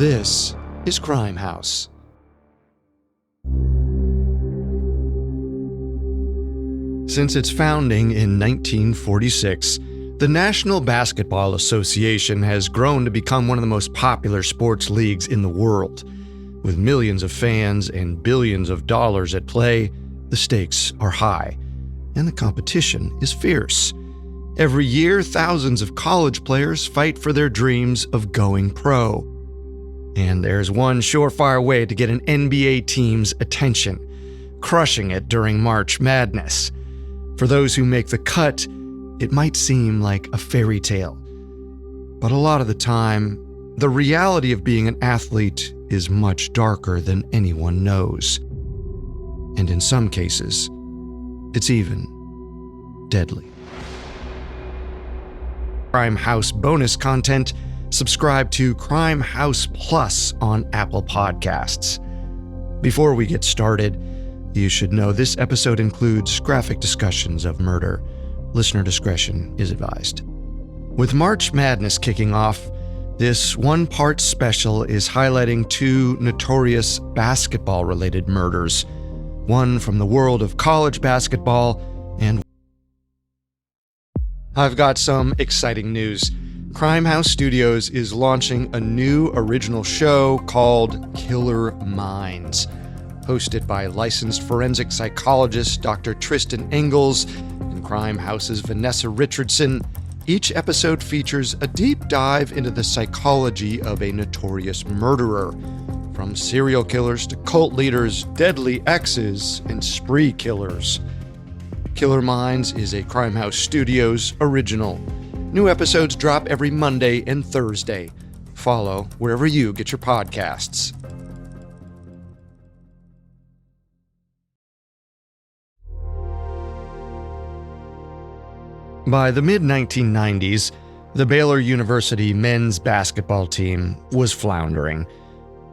This is Crime House. Since its founding in 1946, the National Basketball Association has grown to become one of the most popular sports leagues in the world. With millions of fans and billions of dollars at play, the stakes are high, and the competition is fierce. Every year, thousands of college players fight for their dreams of going pro. And there's one surefire way to get an NBA team's attention: crushing it during March Madness. For those who make the cut, it might seem like a fairy tale. But a lot of the time, the reality of being an athlete is much darker than anyone knows. And in some cases, it's even deadly. Crime House bonus content, subscribe to Crime House Plus on Apple Podcasts. Before we get started, you should know this episode includes graphic discussions of murder. Listener discretion is advised. With March Madness kicking off, this one-part special is highlighting two notorious basketball-related murders, one from the world of college basketball, and I've got some exciting news. Crime House Studios is launching a new original show called Killer Minds. Hosted by licensed forensic psychologist Dr. Tristan Engels and Crime House's Vanessa Richardson, each episode features a deep dive into the psychology of a notorious murderer, from serial killers to cult leaders, deadly exes, and spree killers. Killer Minds is a Crime House Studios original. New episodes drop every Monday and Thursday. Follow wherever you get your podcasts. By the mid-1990s, the Baylor University men's basketball team was floundering.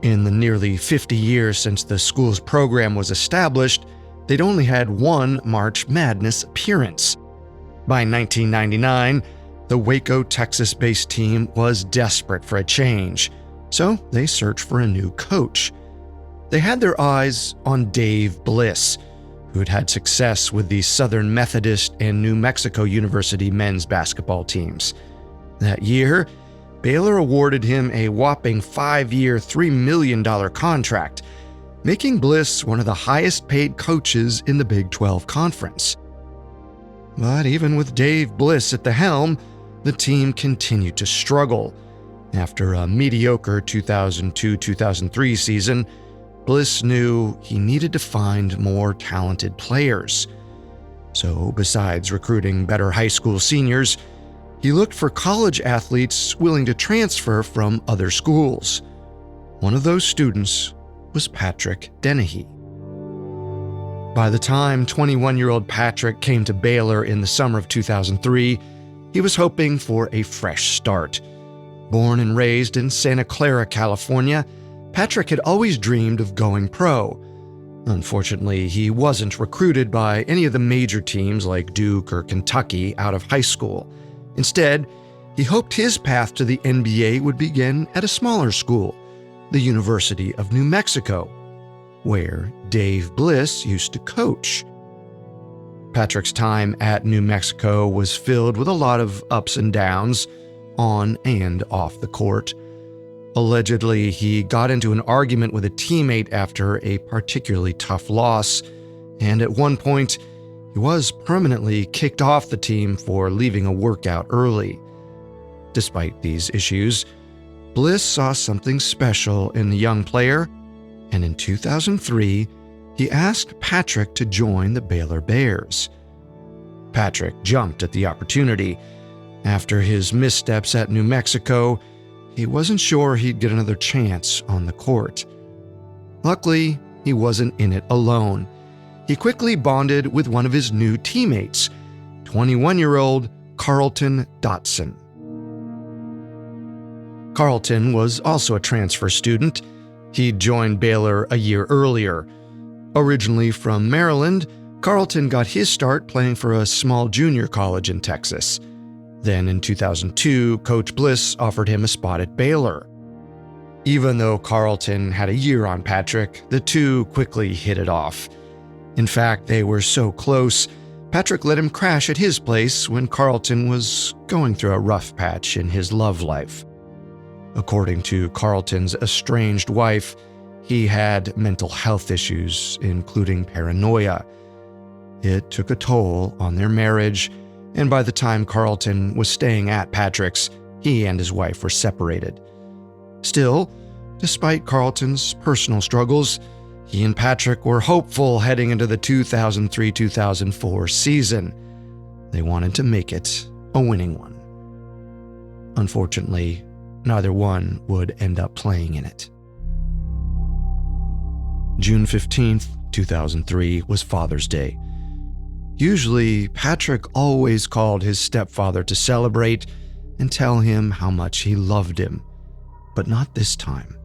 In the nearly 50 years since the school's program was established, they'd only had one March Madness appearance. By 1999, the Waco, Texas-based team was desperate for a change, so they searched for a new coach. They had their eyes on Dave Bliss, who had had success with the Southern Methodist and New Mexico University men's basketball teams. That year, Baylor awarded him a whopping 5-year, $3 million contract, making Bliss one of the highest-paid coaches in the Big 12 Conference. But even with Dave Bliss at the helm, the team continued to struggle. After a mediocre 2002-2003 season, Bliss knew he needed to find more talented players. So, besides recruiting better high school seniors, he looked for college athletes willing to transfer from other schools. One of those students was Patrick Dennehy. By the time 21-year-old Patrick came to Baylor in the summer of 2003, he was hoping for a fresh start. Born and raised in Santa Clara, California, Patrick had always dreamed of going pro. Unfortunately, he wasn't recruited by any of the major teams like Duke or Kentucky out of high school. Instead, he hoped his path to the NBA would begin at a smaller school, the University of New Mexico, where Dave Bliss used to coach. Patrick's time at New Mexico was filled with a lot of ups and downs, on and off the court. Allegedly, he got into an argument with a teammate after a particularly tough loss, and at one point, he was permanently kicked off the team for leaving a workout early. Despite these issues, Bliss saw something special in the young player, and in 2003, he asked Patrick to join the Baylor Bears. Patrick jumped at the opportunity. After his missteps at New Mexico, he wasn't sure he'd get another chance on the court. Luckily, he wasn't in it alone. He quickly bonded with one of his new teammates, 21-year-old Carlton Dotson. Carlton was also a transfer student. He'd joined Baylor a year earlier. Originally from Maryland, Carlton got his start playing for a small junior college in Texas. Then in 2002, Coach Bliss offered him a spot at Baylor. Even though Carlton had a year on Patrick, the two quickly hit it off. In fact, they were so close, Patrick let him crash at his place when Carlton was going through a rough patch in his love life. According to Carlton's estranged wife, he had mental health issues, including paranoia. It took a toll on their marriage, and by the time Carlton was staying at Patrick's, he and his wife were separated. Still, despite Carlton's personal struggles, he and Patrick were hopeful heading into the 2003-2004 season. They wanted to make it a winning one. Unfortunately, neither one would end up playing in it. June 15th, 2003 was Father's Day. Usually, Patrick always called his stepfather to celebrate and tell him how much he loved him, but not this time.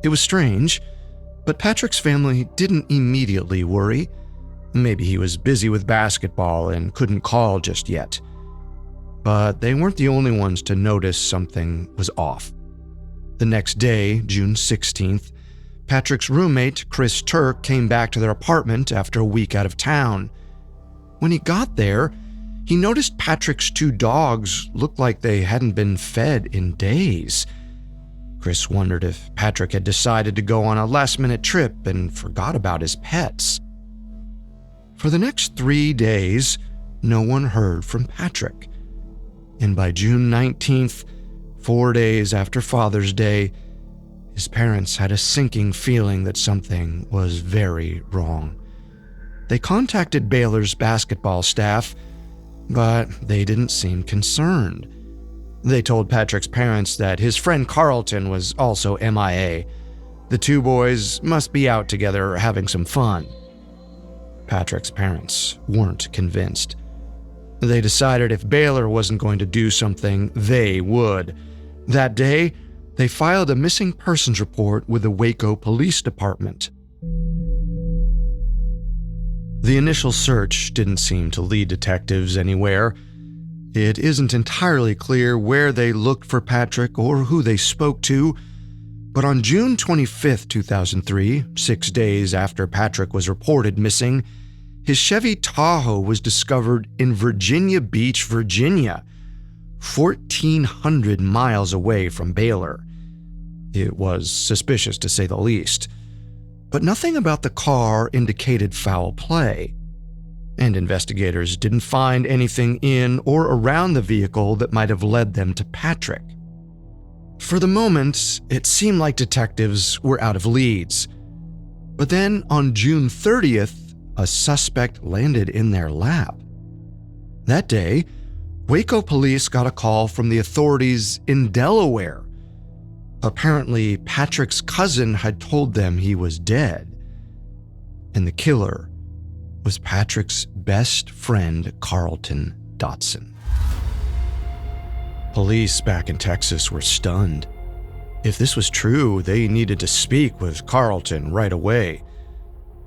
It was strange, but Patrick's family didn't immediately worry. Maybe he was busy with basketball and couldn't call just yet. But they weren't the only ones to notice something was off. The next day, June 16th, Patrick's roommate, Chris Turk, came back to their apartment after a week out of town. When he got there, he noticed Patrick's two dogs looked like they hadn't been fed in days. Chris wondered if Patrick had decided to go on a last-minute trip and forgot about his pets. For the next 3 days, no one heard from Patrick. And by June 19th, 4 days after Father's Day, his parents had a sinking feeling that something was very wrong. They contacted Baylor's basketball staff, but they didn't seem concerned. They told Patrick's parents that his friend Carlton was also MIA. The two boys must be out together having some fun. Patrick's parents weren't convinced. They decided if Baylor wasn't going to do something, they would. That day, they filed a missing persons report with the Waco Police Department. The initial search didn't seem to lead detectives anywhere. It isn't entirely clear where they looked for Patrick or who they spoke to, but on June 25, 2003, 6 days after Patrick was reported missing, his Chevy Tahoe was discovered in Virginia Beach, Virginia, 1,400 miles away from Baylor. It was suspicious to say the least, but nothing about the car indicated foul play, and investigators didn't find anything in or around the vehicle that might have led them to Patrick. For the moment, it seemed like detectives were out of leads. But then on June 30th, a suspect landed in their lap. That day, Waco police got a call from the authorities in Delaware. Apparently, Patrick's cousin had told them he was dead, and the killer was Patrick's best friend, Carlton Dotson. Police back in Texas were stunned. If this was true, they needed to speak with Carlton right away.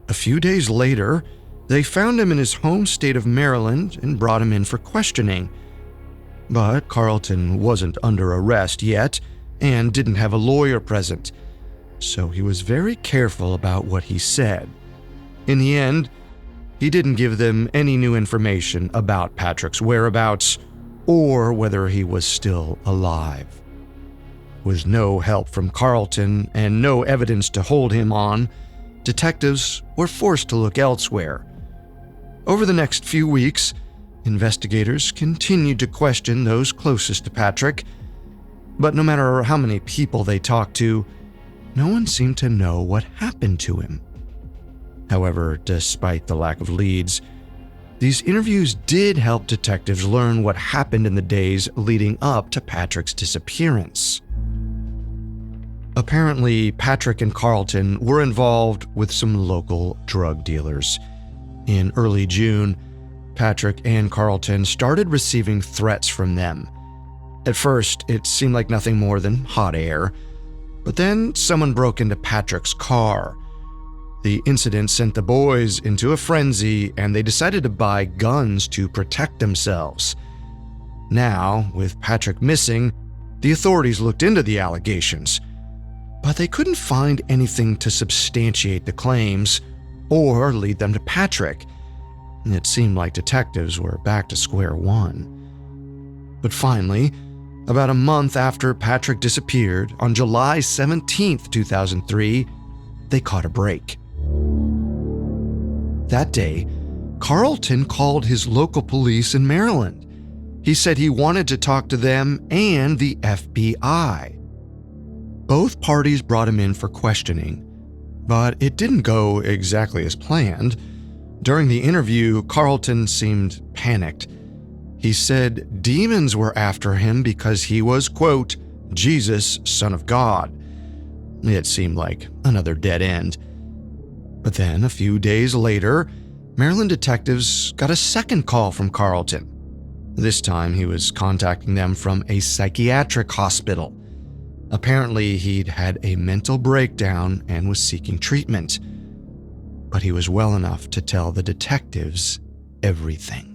A few days later, they found him in his home state of Maryland and brought him in for questioning. But Carlton wasn't under arrest yet and didn't have a lawyer present, so he was very careful about what he said. In the end, he didn't give them any new information about Patrick's whereabouts or whether he was still alive. With no help from Carlton and no evidence to hold him on, detectives were forced to look elsewhere. Over the next few weeks, investigators continued to question those closest to Patrick, but no matter how many people they talked to, no one seemed to know what happened to him. However, despite the lack of leads, these interviews did help detectives learn what happened in the days leading up to Patrick's disappearance. Apparently, Patrick and Carlton were involved with some local drug dealers. In early June, Patrick and Carlton started receiving threats from them. At first, it seemed like nothing more than hot air, but then someone broke into Patrick's car. The incident sent the boys into a frenzy, and they decided to buy guns to protect themselves. Now, with Patrick missing, the authorities looked into the allegations. but they couldn't find anything to substantiate the claims or lead them to Patrick. It seemed like detectives were back to square one. But finally, about a month after Patrick disappeared, on July 17, 2003, they caught a break. That day, Carlton called his local police in Maryland. He said he wanted to talk to them and the FBI. Both parties brought him in for questioning, but it didn't go exactly as planned. During the interview, Carlton seemed panicked. He said demons were after him because he was, quote, Jesus, Son of God. It seemed like another dead end. But then, a few days later, Maryland detectives got a second call from Carlton. This time, he was contacting them from a psychiatric hospital. Apparently, he'd had a mental breakdown and was seeking treatment. But he was well enough to tell the detectives everything.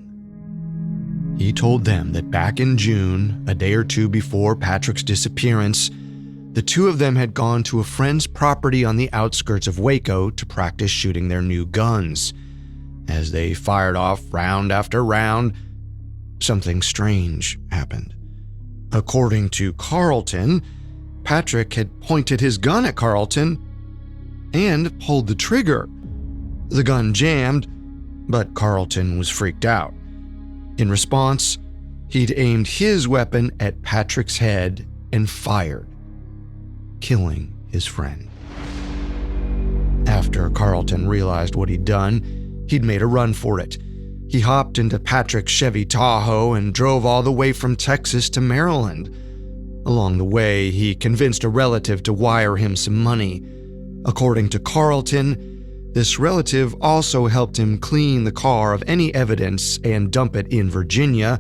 He told them that back in June, a day or two before Patrick's disappearance, the two of them had gone to a friend's property on the outskirts of Waco to practice shooting their new guns. As they fired off round after round, something strange happened. According to Carlton, Patrick had pointed his gun at Carlton and pulled the trigger. The gun jammed, but Carlton was freaked out. In response, he'd aimed his weapon at Patrick's head and fired, killing his friend. After Carlton realized what he'd done, he'd made a run for it. He hopped into Patrick's Chevy Tahoe and drove all the way from Texas to Maryland. Along the way, he convinced a relative to wire him some money. According to Carlton, this relative also helped him clean the car of any evidence and dump it in Virginia,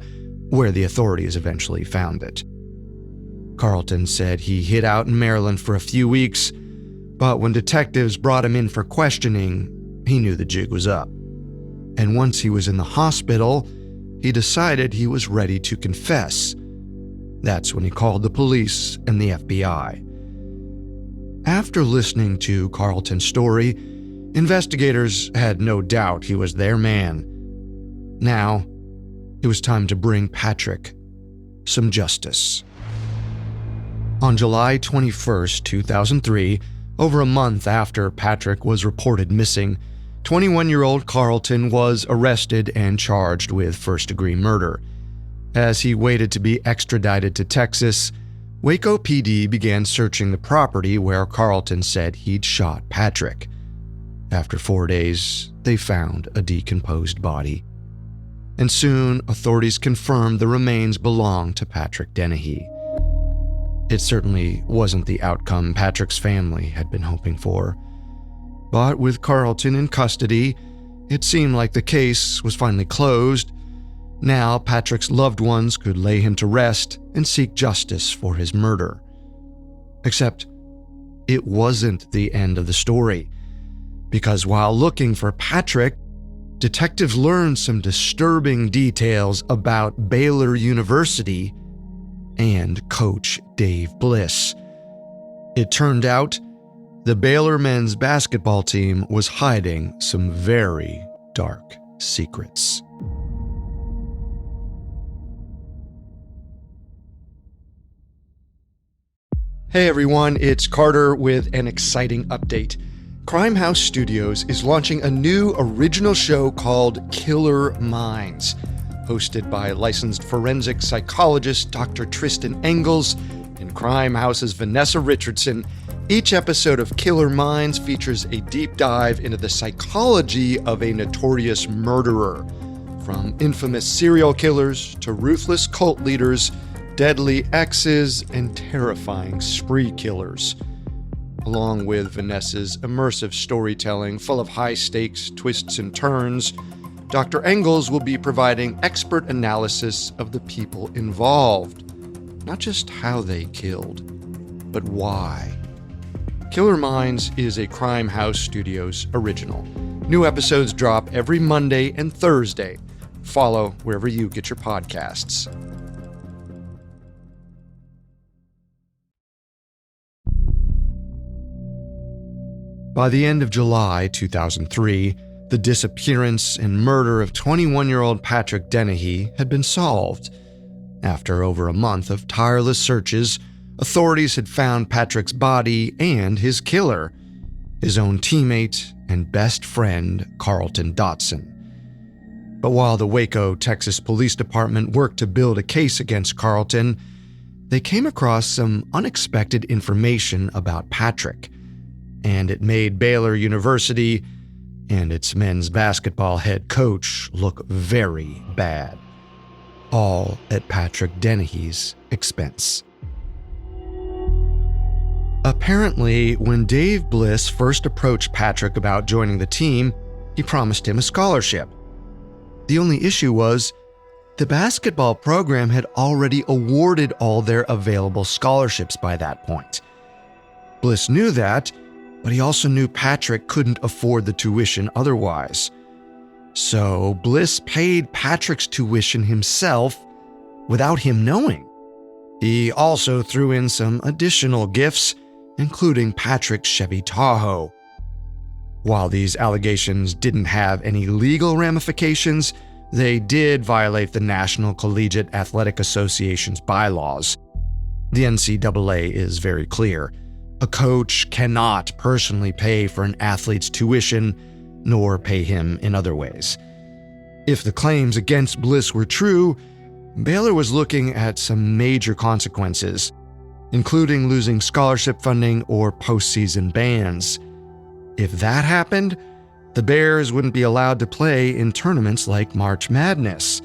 where the authorities eventually found it. Carlton said he hid out in Maryland for a few weeks, but when detectives brought him in for questioning, he knew the jig was up. And once he was in the hospital, he decided he was ready to confess. That's when he called the police and the FBI. After listening to Carlton's story, investigators had no doubt he was their man. Now, it was time to bring Patrick some justice. On July 21st, 2003, over a month after Patrick was reported missing, 21-year-old Carlton was arrested and charged with first-degree murder. As he waited to be extradited to Texas, Waco PD began searching the property where Carlton said he'd shot Patrick. After 4 days, they found a decomposed body. And soon, authorities confirmed the remains belonged to Patrick Dennehy. It certainly wasn't the outcome Patrick's family had been hoping for. But with Carlton in custody, it seemed like the case was finally closed. Now, Patrick's loved ones could lay him to rest and seek justice for his murder. Except, it wasn't the end of the story. Because while looking for Patrick, detectives learned some disturbing details about Baylor University and Coach Dave Bliss. It turned out the Baylor men's basketball team was hiding some very dark secrets. Hey everyone, it's Carter with an exciting update. Crime House Studios is launching a new original show called Killer Minds. Hosted by licensed forensic psychologist Dr. Tristan Engels and Crime House's Vanessa Richardson, each episode of Killer Minds features a deep dive into the psychology of a notorious murderer. From infamous serial killers to ruthless cult leaders, deadly exes, and terrifying spree killers. Along with Vanessa's immersive storytelling full of high-stakes twists and turns, Dr. Engels will be providing expert analysis of the people involved. Not just how they killed, but why. Killer Minds is a Crime House Studios original. New episodes drop every Monday and Thursday. Follow wherever you get your podcasts. By the end of July 2003, the disappearance and murder of 21-year-old Patrick Dennehy had been solved. After over a month of tireless searches, authorities had found Patrick's body and his killer, his own teammate and best friend, Carlton Dotson. But while the Waco, Texas Police Department worked to build a case against Carlton, they came across some unexpected information about Patrick, and it made Baylor University and its men's basketball head coach look very bad, all at Patrick Dennehy's expense. Apparently, when Dave Bliss first approached Patrick about joining the team, he promised him a scholarship. The only issue was, the basketball program had already awarded all their available scholarships by that point. Bliss knew that, but he also knew Patrick couldn't afford the tuition otherwise. So Bliss paid Patrick's tuition himself without him knowing. He also threw in some additional gifts, including Patrick's Chevy Tahoe. While these allegations didn't have any legal ramifications, they did violate the National Collegiate Athletic Association's bylaws. The NCAA is very clear. A coach cannot personally pay for an athlete's tuition, nor pay him in other ways. If the claims against Bliss were true, Baylor was looking at some major consequences, including losing scholarship funding or postseason bans. If that happened, the Bears wouldn't be allowed to play in tournaments like March Madness.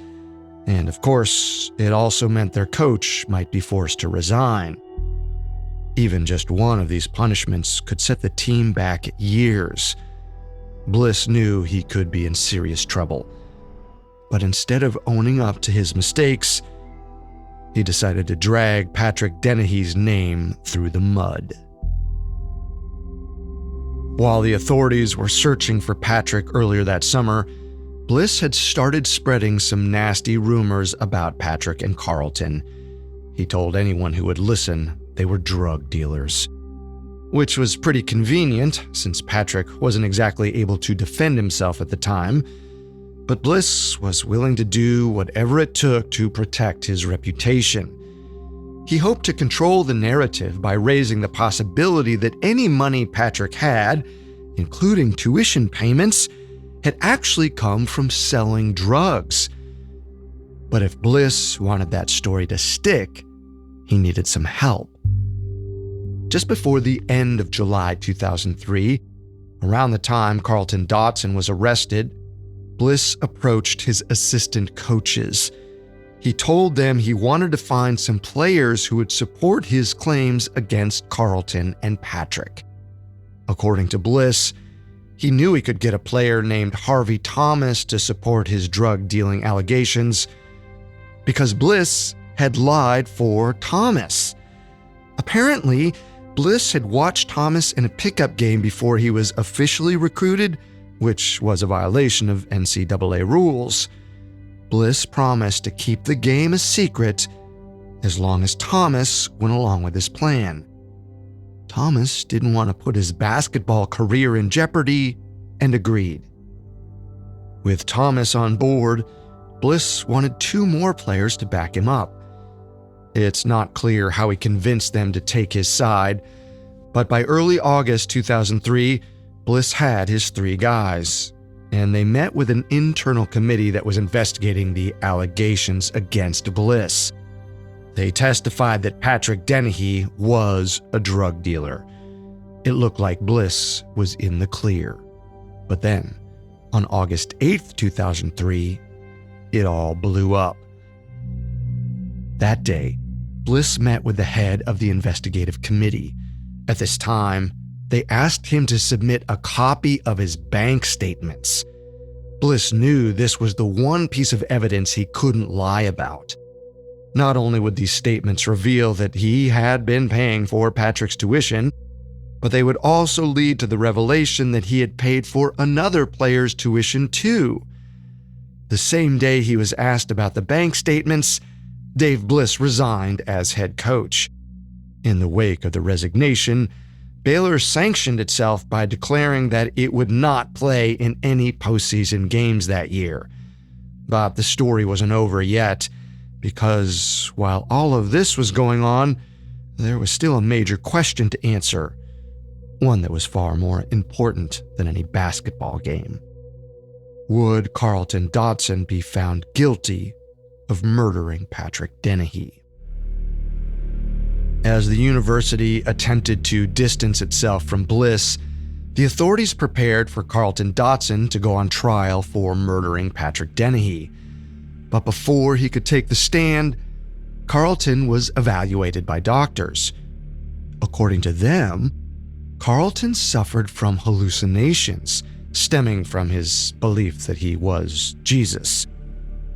And of course, it also meant their coach might be forced to resign. Even just one of these punishments could set the team back years. Bliss knew he could be in serious trouble. But instead of owning up to his mistakes, he decided to drag Patrick Dennehy's name through the mud. While the authorities were searching for Patrick earlier that summer, Bliss had started spreading some nasty rumors about Patrick and Carlton. He told anyone who would listen they were drug dealers, which was pretty convenient since Patrick wasn't exactly able to defend himself at the time. But Bliss was willing to do whatever it took to protect his reputation. He hoped to control the narrative by raising the possibility that any money Patrick had, including tuition payments, had actually come from selling drugs. But if Bliss wanted that story to stick, he needed some help. Just before the end of July 2003, around the time Carlton Dotson was arrested, Bliss approached his assistant coaches. He told them he wanted to find some players who would support his claims against Carlton and Patrick. According to Bliss, he knew he could get a player named Harvey Thomas to support his drug-dealing allegations because Bliss had lied for Thomas. Apparently, Bliss had watched Thomas in a pickup game before he was officially recruited, which was a violation of NCAA rules. Bliss promised to keep the game a secret as long as Thomas went along with his plan. Thomas didn't want to put his basketball career in jeopardy and agreed. With Thomas on board, Bliss wanted 2 more players to back him up. It's not clear how he convinced them to take his side, but by early August 2003, Bliss had his 3 guys, and they met with an internal committee that was investigating the allegations against Bliss. They testified that Patrick Dennehy was a drug dealer. It looked like Bliss was in the clear. But then, on August 8th, 2003, it all blew up. That day, Bliss met with the head of the investigative committee. At this time, they asked him to submit a copy of his bank statements. Bliss knew this was the one piece of evidence he couldn't lie about. Not only would these statements reveal that he had been paying for Patrick's tuition, but they would also lead to the revelation that he had paid for another player's tuition too. The same day he was asked about the bank statements, Dave Bliss resigned as head coach. In the wake of the resignation, Baylor sanctioned itself by declaring that it would not play in any postseason games that year. But the story wasn't over yet, because while all of this was going on, there was still a major question to answer, one that was far more important than any basketball game. Would Carlton Dodson be found guilty of murdering Patrick Dennehy? As the university attempted to distance itself from Bliss, the authorities prepared for Carlton Dodson to go on trial for murdering Patrick Dennehy. But before he could take the stand, Carlton was evaluated by doctors. According to them, Carlton suffered from hallucinations stemming from his belief that he was Jesus.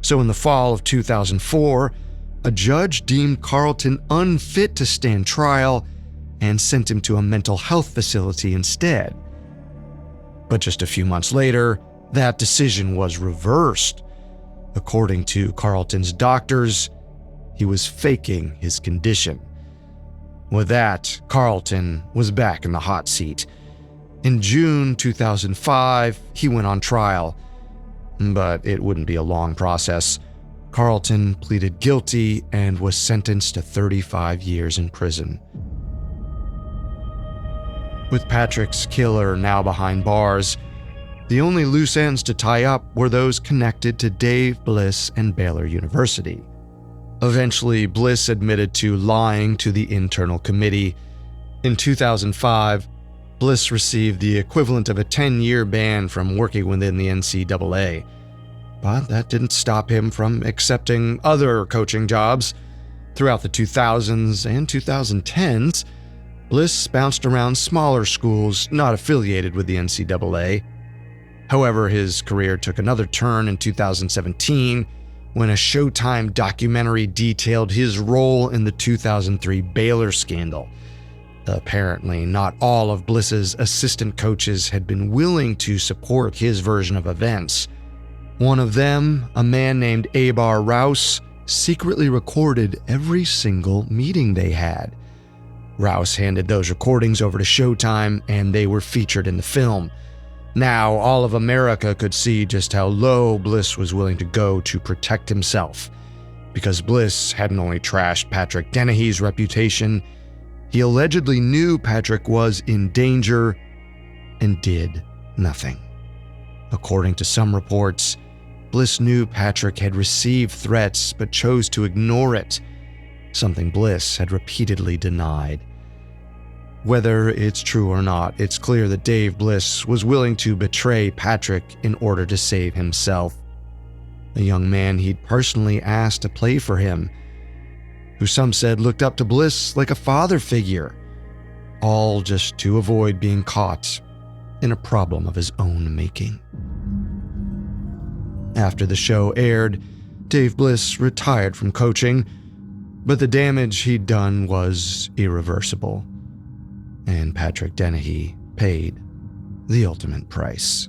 So in the fall of 2004, a judge deemed Carlton unfit to stand trial and sent him to a mental health facility instead. But just a few months later, that decision was reversed. According to Carlton's doctors, he was faking his condition. With that, Carlton was back in the hot seat. In June 2005, he went on trial. But it wouldn't be a long process. Carlton pleaded guilty and was sentenced to 35 years in prison. With Patrick's killer now behind bars, the only loose ends to tie up were those connected to Dave Bliss and Baylor University. Eventually, Bliss admitted to lying to the internal committee. In 2005, Bliss received the equivalent of a 10-year ban from working within the NCAA. But that didn't stop him from accepting other coaching jobs. Throughout the 2000s and 2010s, Bliss bounced around smaller schools not affiliated with the NCAA. However, his career took another turn in 2017 when a Showtime documentary detailed his role in the 2003 Baylor scandal. Apparently, not all of Bliss's assistant coaches had been willing to support his version of events. One of them, a man named Abar Rouse, secretly recorded every single meeting they had. Rouse handed those recordings over to Showtime, and they were featured in the film. Now, all of America could see just how low Bliss was willing to go to protect himself. Because Bliss hadn't only trashed Patrick Dennehy's reputation, he allegedly knew Patrick was in danger and did nothing. According to some reports, Bliss knew Patrick had received threats but chose to ignore it, something Bliss had repeatedly denied. Whether it's true or not, it's clear that Dave Bliss was willing to betray Patrick in order to save himself. A young man he'd personally asked to play for him, who some said looked up to Bliss like a father figure, all just to avoid being caught in a problem of his own making. After the show aired, Dave Bliss retired from coaching, but the damage he'd done was irreversible, and Patrick Dennehy paid the ultimate price.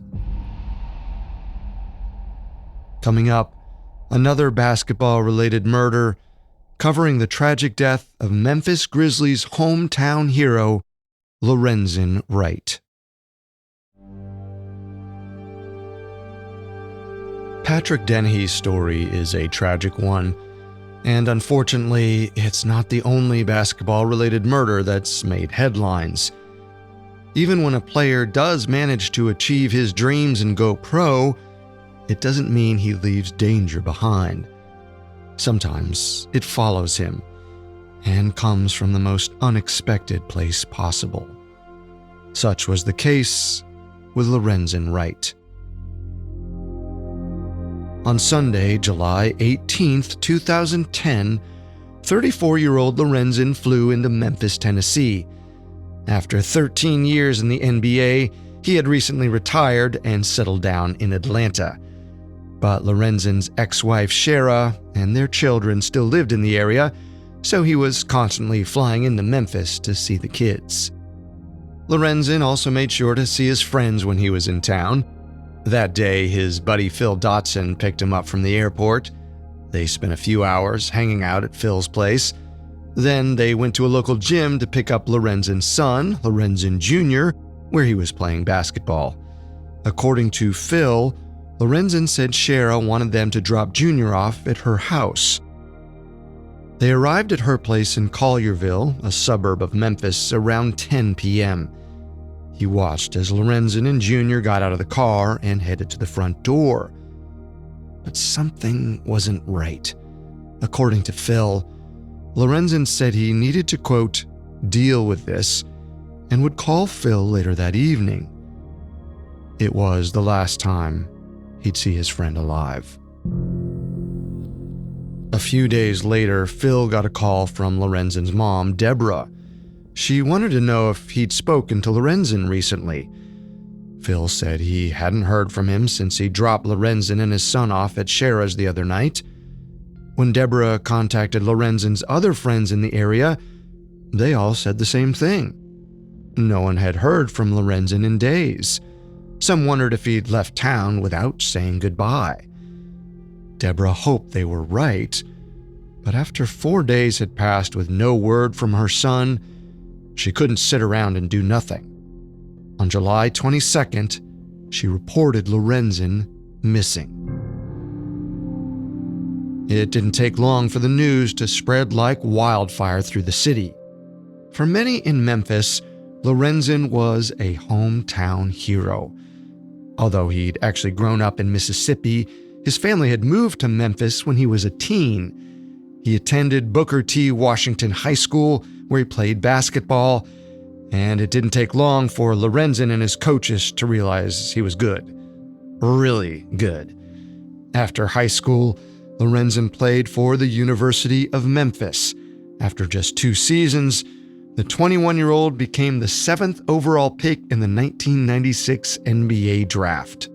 Coming up, another basketball-related murder covering the tragic death of Memphis Grizzlies' hometown hero, Lorenzen Wright. Patrick Dennehy's story is a tragic one, and unfortunately, it's not the only basketball-related murder that's made headlines. Even when a player does manage to achieve his dreams and go pro, it doesn't mean he leaves danger behind. Sometimes it follows him and comes from the most unexpected place possible. Such was the case with Lorenzen Wright. On Sunday, July 18, 2010, 34-year-old Lorenzen flew into Memphis, Tennessee. After 13 years in the NBA, he had recently retired and settled down in Atlanta. But Lorenzen's ex-wife Shara and their children still lived in the area, so he was constantly flying into Memphis to see the kids. Lorenzen also made sure to see his friends when he was in town. That day, his buddy Phil Dotson picked him up from the airport. They spent a few hours hanging out at Phil's place. Then they went to a local gym to pick up Lorenzen's son, Lorenzen Jr., where he was playing basketball. According to Phil, Lorenzen said Shara wanted them to drop Jr. off at her house. They arrived at her place in Collierville, a suburb of Memphis, around 10 p.m. He watched as Lorenzen and Jr. got out of the car and headed to the front door. But something wasn't right. According to Phil, Lorenzen said he needed to, quote, deal with this, and would call Phil later that evening. It was the last time he'd see his friend alive. A few days later, Phil got a call from Lorenzen's mom, Deborah. She wanted to know if he'd spoken to Lorenzen recently. Phil said he hadn't heard from him since he dropped Lorenzen and his son off at Shara's the other night. When Deborah contacted Lorenzen's other friends in the area, they all said the same thing. No one had heard from Lorenzen in days. Some wondered if he'd left town without saying goodbye. Deborah hoped they were right, but after 4 days had passed with no word from her son, she couldn't sit around and do nothing. On July 22nd, she reported Lorenzen missing. It didn't take long for the news to spread like wildfire through the city. For many in Memphis, Lorenzen was a hometown hero. Although he'd actually grown up in Mississippi, his family had moved to Memphis when he was a teen. He attended Booker T. Washington High School, where he played basketball, and it didn't take long for Lorenzen and his coaches to realize he was good. Really good. After high school, Lorenzen played for the University of Memphis. After just 2 seasons, the 21-year-old became the 7th overall pick in the 1996 NBA draft.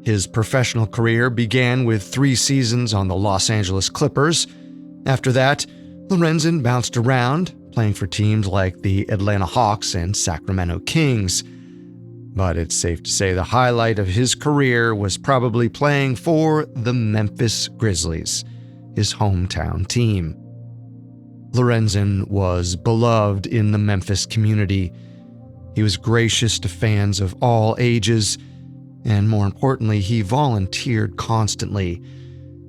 His professional career began with 3 seasons on the Los Angeles Clippers. After that, Lorenzen bounced around, playing for teams like the Atlanta Hawks and Sacramento Kings. But it's safe to say the highlight of his career was probably playing for the Memphis Grizzlies, his hometown team. Lorenzen was beloved in the Memphis community. He was gracious to fans of all ages, and more importantly, he volunteered constantly.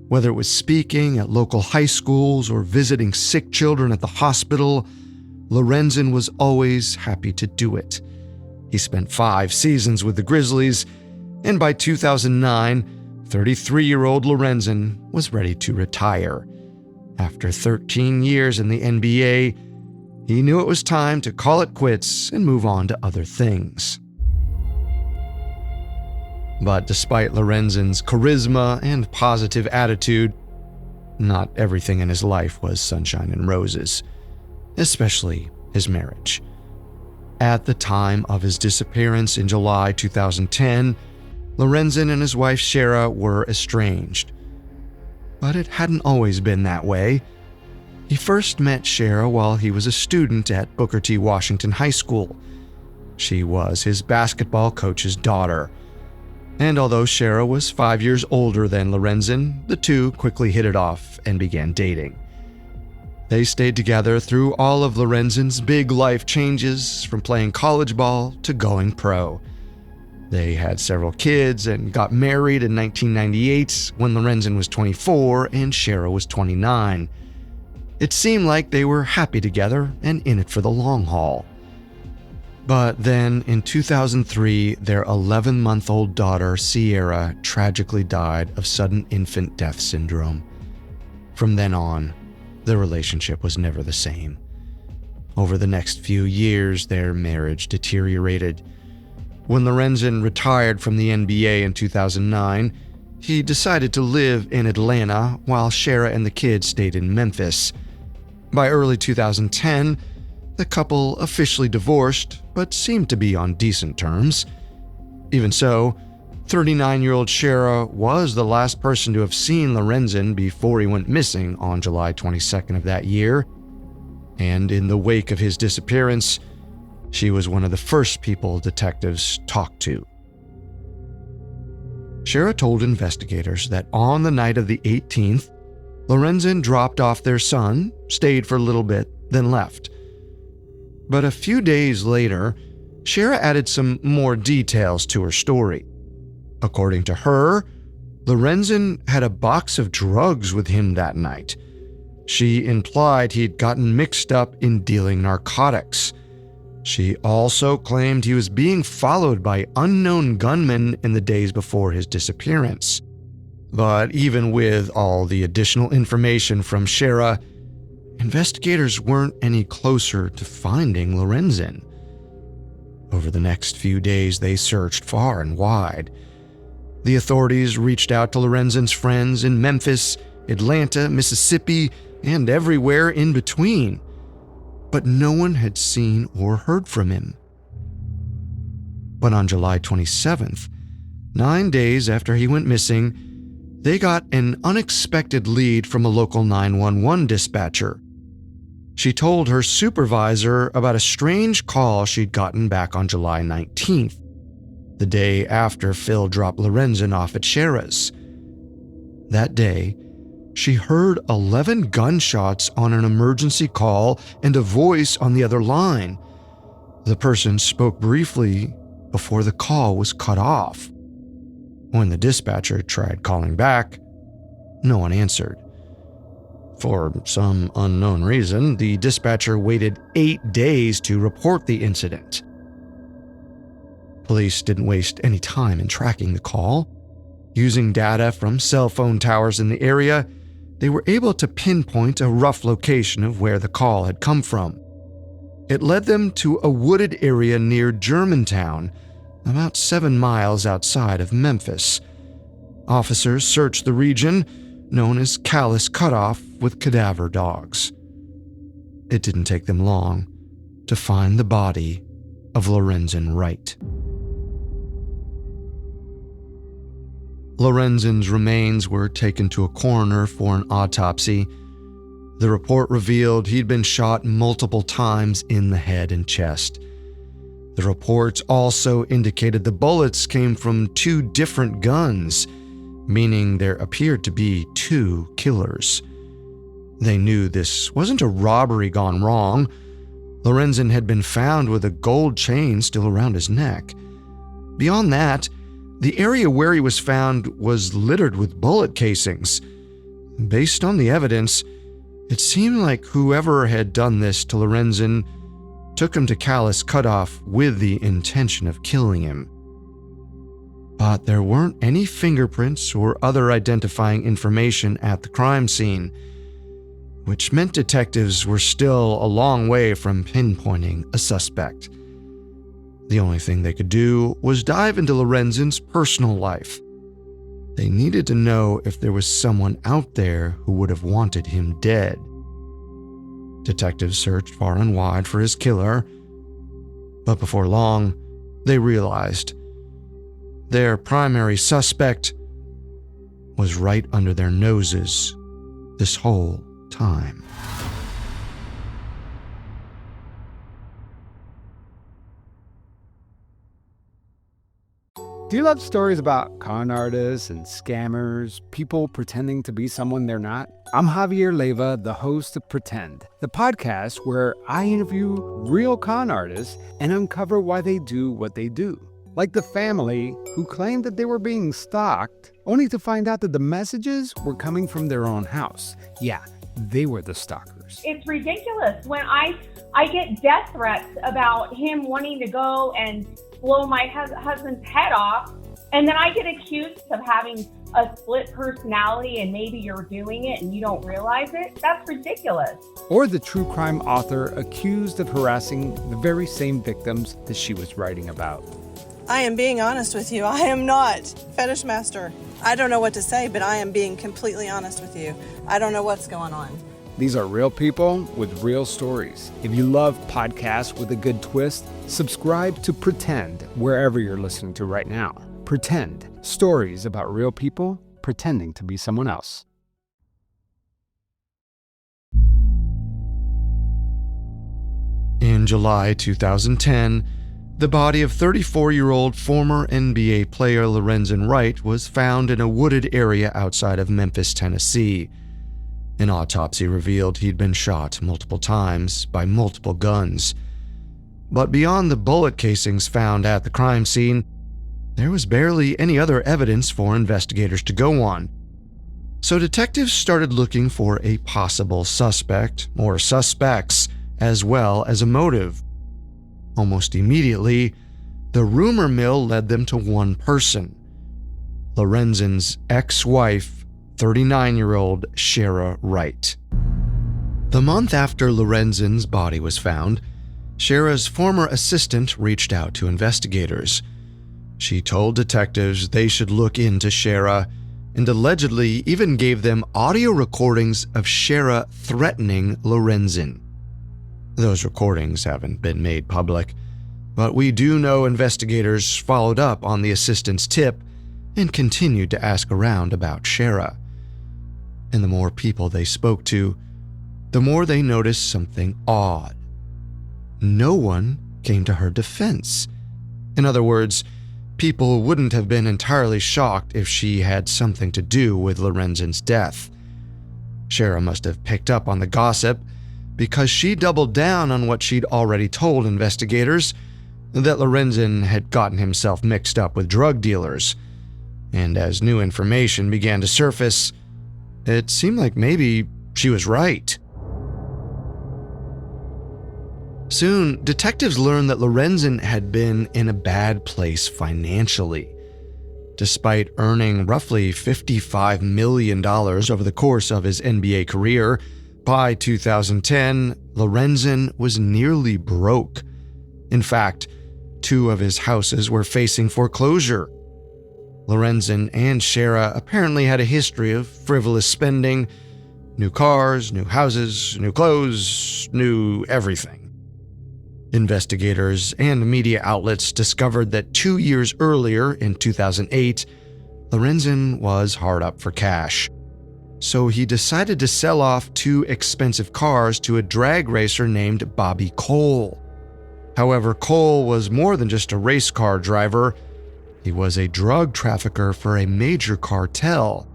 Whether it was speaking at local high schools or visiting sick children at the hospital, Lorenzen was always happy to do it. He spent 5 seasons with the Grizzlies, and by 2009, 33-year-old Lorenzen was ready to retire. After 13 years in the NBA, he knew it was time to call it quits and move on to other things. But despite Lorenzen's charisma and positive attitude, not everything in his life was sunshine and roses, especially his marriage. At the time of his disappearance in July 2010, Lorenzen and his wife Shara were estranged. But it hadn't always been that way. He first met Shara while he was a student at Booker T. Washington High School. She was his basketball coach's daughter. And although Shara was 5 years older than Lorenzen, the two quickly hit it off and began dating. They stayed together through all of Lorenzen's big life changes, from playing college ball to going pro. They had several kids and got married in 1998 when Lorenzen was 24 and Shara was 29. It seemed like they were happy together and in it for the long haul. But then, in 2003, their 11-month-old daughter, Sierra, tragically died of sudden infant death syndrome. From then on, their relationship was never the same. Over the next few years, their marriage deteriorated. When Lorenzen retired from the NBA in 2009, he decided to live in Atlanta while Shara and the kids stayed in Memphis. By early 2010, the couple officially divorced, but seemed to be on decent terms. Even so, 39-year-old Shara was the last person to have seen Lorenzen before he went missing on July 22nd of that year. And in the wake of his disappearance, she was one of the first people detectives talked to. Shara told investigators that on the night of the 18th, Lorenzen dropped off their son, stayed for a little bit, then left. But a few days later, Shara added some more details to her story. According to her, Lorenzen had a box of drugs with him that night. She implied he'd gotten mixed up in dealing narcotics. She also claimed he was being followed by unknown gunmen in the days before his disappearance. But even with all the additional information from Shara, investigators weren't any closer to finding Lorenzen. Over the next few days, they searched far and wide. The authorities reached out to Lorenzen's friends in Memphis, Atlanta, Mississippi, and everywhere in between. But no one had seen or heard from him. But on July 27th, 9 days after he went missing, they got an unexpected lead from a local 911 dispatcher. She told her supervisor about a strange call she'd gotten back on July 19th, the day after Phil dropped Lorenzen off at Shara's. That day, she heard 11 gunshots on an emergency call and a voice on the other line. The person spoke briefly before the call was cut off. When the dispatcher tried calling back, no one answered. For some unknown reason, the dispatcher waited 8 days to report the incident. Police didn't waste any time in tracking the call. Using data from cell phone towers in the area, they were able to pinpoint a rough location of where the call had come from. It led them to a wooded area near Germantown, about 7 miles outside of Memphis. Officers searched the region, known as Callous Cutoff, with cadaver dogs. It didn't take them long to find the body of Lorenzen Wright. Lorenzen's remains were taken to a coroner for an autopsy. The report revealed he'd been shot multiple times in the head and chest. The reports also indicated the bullets came from 2 different guns, meaning there appeared to be 2 killers. They knew this wasn't a robbery gone wrong. Lorenzen had been found with a gold chain still around his neck. Beyond that, the area where he was found was littered with bullet casings. Based on the evidence, it seemed like whoever had done this to Lorenzen took him to Callous Cutoff with the intention of killing him. But there weren't any fingerprints or other identifying information at the crime scene, which meant detectives were still a long way from pinpointing a suspect. The only thing they could do was dive into Lorenzen's personal life. They needed to know if there was someone out there who would have wanted him dead. Detectives searched far and wide for his killer, but before long, they realized their primary suspect was right under their noses this whole time. Do you love stories about con artists and scammers, people pretending to be someone they're not? I'm Javier Leyva, the host of Pretend, the podcast where I interview real con artists and uncover why they do what they do. Like the family who claimed that they were being stalked, only to find out that the messages were coming from their own house. Yeah, they were the stalkers. It's ridiculous when I get death threats about him wanting to go and blow my husband's head off, and then I get accused of having a split personality and maybe you're doing it and you don't realize it. That's ridiculous. Or the true crime author accused of harassing the very same victims that she was writing about. I am being honest with you. I am not fetish master. I don't know what to say, but I am being completely honest with you. I don't know what's going on. These are real people with real stories. If you love podcasts with a good twist, subscribe to Pretend wherever you're listening to right now. Pretend, stories about real people pretending to be someone else. In July 2010, the body of 34-year-old former NBA player Lorenzen Wright was found in a wooded area outside of Memphis, Tennessee. An autopsy revealed he'd been shot multiple times by multiple guns. But beyond the bullet casings found at the crime scene, there was barely any other evidence for investigators to go on. So detectives started looking for a possible suspect, or suspects, as well as a motive. Almost immediately, the rumor mill led them to one person: Lorenzen's ex-wife, 39-year-old Shara Wright. The month after Lorenzen's body was found, Shara's former assistant reached out to investigators. She told detectives they should look into Shara, and allegedly even gave them audio recordings of Shara threatening Lorenzen. Those recordings haven't been made public, but we do know investigators followed up on the assistant's tip and continued to ask around about Shara. And the more people they spoke to, the more they noticed something odd. No one came to her defense. In other words, people wouldn't have been entirely shocked if she had something to do with Lorenzen's death. Shara must have picked up on the gossip because she doubled down on what she'd already told investigators, that Lorenzen had gotten himself mixed up with drug dealers. And as new information began to surface, it seemed like maybe she was right. Soon, detectives learned that Lorenzen had been in a bad place financially. Despite earning roughly $55 million over the course of his NBA career, by 2010, Lorenzen was nearly broke. In fact, 2 of his houses were facing foreclosure. Lorenzen and Shara apparently had a history of frivolous spending: new cars, new houses, new clothes, new everything. Investigators and media outlets discovered that 2 years earlier, in 2008, Lorenzen was hard up for cash. So he decided to sell off 2 expensive cars to a drag racer named Bobby Cole. However, Cole was more than just a race car driver. He was a drug trafficker for a major cartel.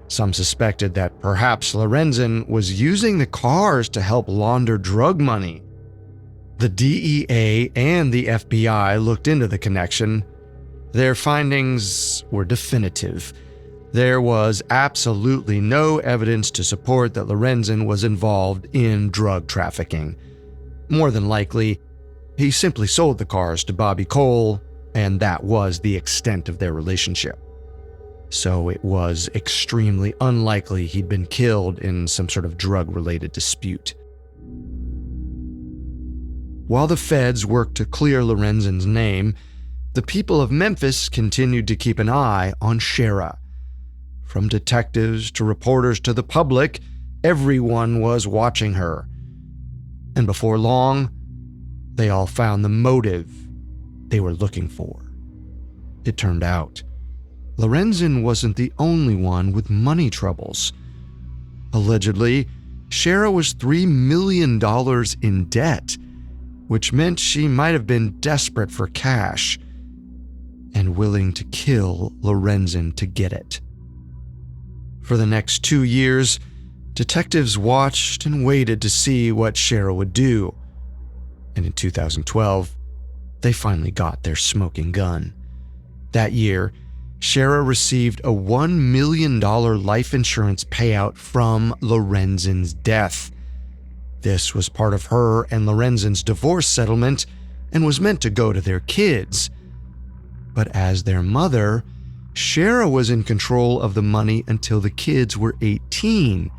Some suspected that perhaps Lorenzen was using the cars to help launder drug money. The DEA and the FBI looked into the connection. Their findings were definitive. There was absolutely no evidence to support that Lorenzen was involved in drug trafficking. More than likely, he simply sold the cars to Bobby Cole, and that was the extent of their relationship. So it was extremely unlikely he'd been killed in some sort of drug-related dispute. While the feds worked to clear Lorenzen's name, the people of Memphis continued to keep an eye on Shara. From detectives to reporters to the public, everyone was watching her. And before long, they all found the motive they were looking for. It turned out, Lorenzen wasn't the only one with money troubles. Allegedly, Shara was $3 million in debt, which meant she might have been desperate for cash and willing to kill Lorenzen to get it. For the next 2 years, detectives watched and waited to see what Shara would do. And in 2012, they finally got their smoking gun. That year, Shara received a $1 million life insurance payout from Lorenzen's death. This was part of her and Lorenzen's divorce settlement and was meant to go to their kids. But as their mother, Shara was in control of the money until the kids were 18.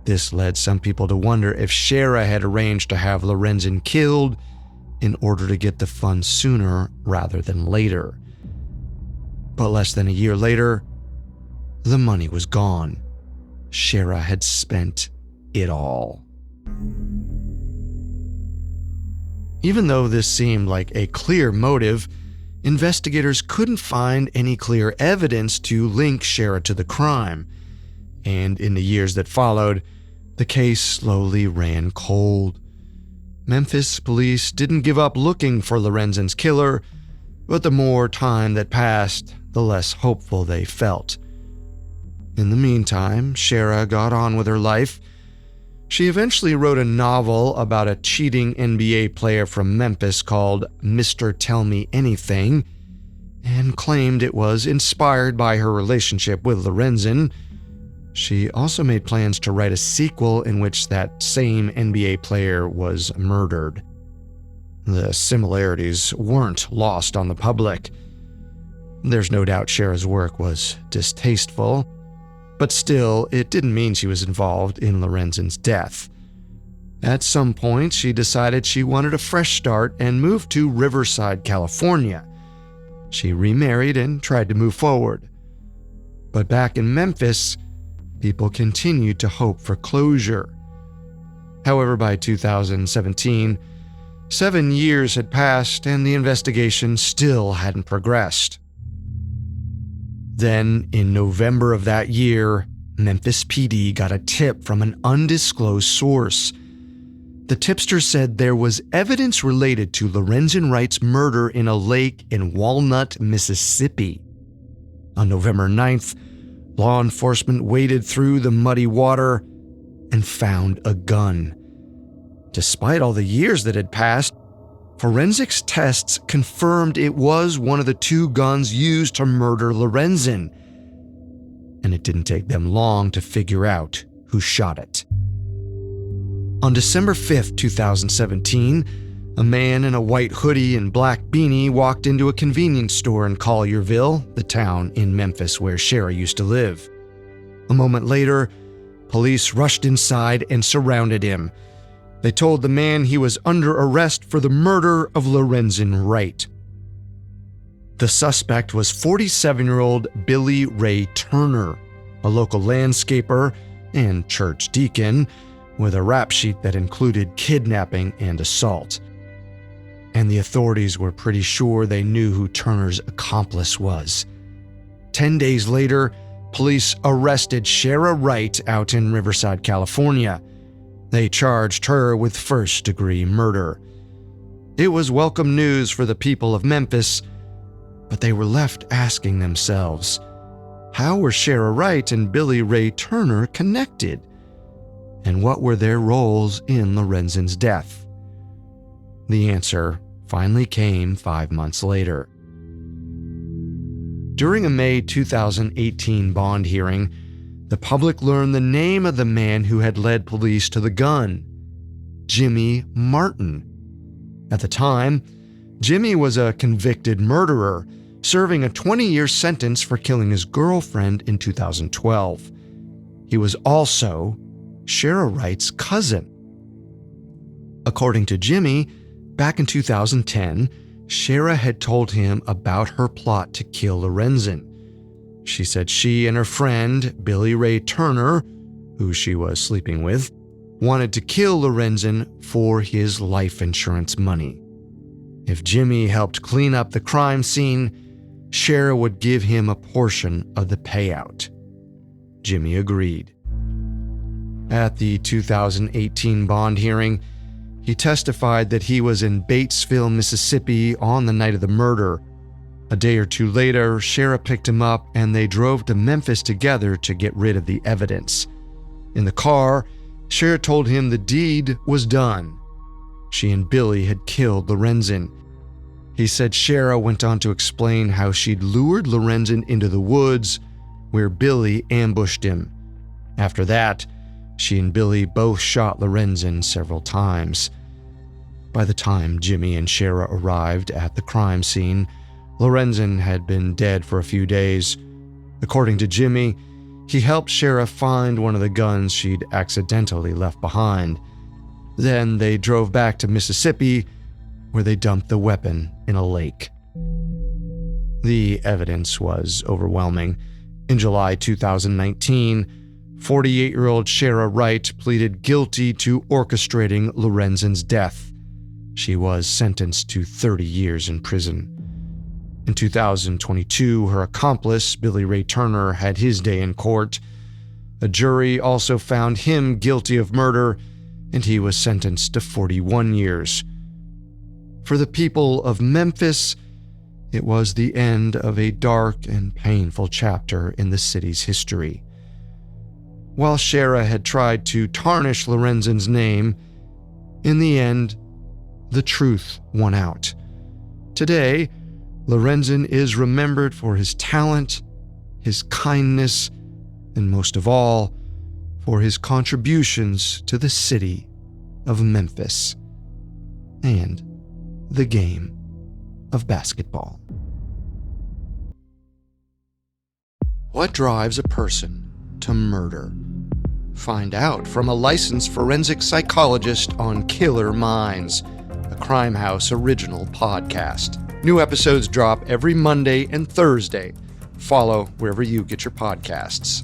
This led some people to wonder if Shara had arranged to have Lorenzen killed in order to get the funds sooner rather than later. But less than a year later, the money was gone. Shara had spent it all. Even though this seemed like a clear motive, investigators couldn't find any clear evidence to link Shara to the crime. And in the years that followed, the case slowly ran cold. Memphis police didn't give up looking for Lorenzen's killer, but the more time that passed, the less hopeful they felt. In the meantime, Shara got on with her life. She eventually wrote a novel about a cheating NBA player from Memphis called Mr. Tell Me Anything, and claimed it was inspired by her relationship with Lorenzen. She also made plans to write a sequel in which that same NBA player was murdered. The similarities weren't lost on the public. There's no doubt Shara's work was distasteful, but still, it didn't mean she was involved in Lorenzen's death. At some point, she decided she wanted a fresh start and moved to Riverside, California. She remarried and tried to move forward. But back in Memphis, people continued to hope for closure. However, by 2017, 7 years had passed and the investigation still hadn't progressed. Then, in November of that year, Memphis PD got a tip from an undisclosed source. The tipster said there was evidence related to Lorenzen Wright's murder in a lake in Walnut, Mississippi. On November 9th, law enforcement waded through the muddy water and found a gun. Despite all the years that had passed, forensics tests confirmed it was one of the 2 guns used to murder Lorenzen. And it didn't take them long to figure out who shot it. On December 5th, 2017, a man in a white hoodie and black beanie walked into a convenience store in Collierville, the town in Memphis where Shara used to live. A moment later, police rushed inside and surrounded him. They told the man he was under arrest for the murder of Lorenzen Wright. The suspect was 47-year-old Billy Ray Turner, a local landscaper and church deacon, with a rap sheet that included kidnapping and assault. And the authorities were pretty sure they knew who Turner's accomplice was. 10 days later, police arrested Shara Wright out in Riverside, California. They charged her with first-degree murder. It was welcome news for the people of Memphis, but they were left asking themselves, how were Shara Wright and Billy Ray Turner connected? And what were their roles in Lorenzen's death? The answer finally came 5 months later. During a May 2018 bond hearing, the public learned the name of the man who had led police to the gun: Jimmy Martin. At the time, Jimmy was a convicted murderer, serving a 20-year sentence for killing his girlfriend in 2012. He was also Shara Wright's cousin. According to Jimmy, back in 2010, Shara had told him about her plot to kill Lorenzen. She said she and her friend, Billy Ray Turner, who she was sleeping with, wanted to kill Lorenzen for his life insurance money. If Jimmy helped clean up the crime scene, Shara would give him a portion of the payout. Jimmy agreed. At the 2018 bond hearing, he testified that he was in Batesville, Mississippi on the night of the murder. A day or two later, Shara picked him up and they drove to Memphis together to get rid of the evidence. In the car, Shara told him the deed was done. She and Billy had killed Lorenzen. He said Shara went on to explain how she'd lured Lorenzen into the woods, where Billy ambushed him. After that, she and Billy both shot Lorenzen several times. By the time Jimmy and Shara arrived at the crime scene, Lorenzen had been dead for a few days. According to Jimmy, he helped Shara find one of the guns she'd accidentally left behind. Then they drove back to Mississippi, where they dumped the weapon in a lake. The evidence was overwhelming. In July 2019, 48-year-old Shara Wright pleaded guilty to orchestrating Lorenzen's death. She was sentenced to 30 years in prison. In 2022, her accomplice, Billy Ray Turner, had his day in court. A jury also found him guilty of murder, and he was sentenced to 41 years. For the people of Memphis, it was the end of a dark and painful chapter in the city's history. While Shara had tried to tarnish Lorenzen's name, in the end, the truth won out. Today, Lorenzen is remembered for his talent, his kindness, and most of all, for his contributions to the city of Memphis and the game of basketball. What drives a person to murder? Find out from a licensed forensic psychologist on Killer Minds, a Crime House original podcast. New episodes drop every Monday and Thursday. Follow wherever you get your podcasts.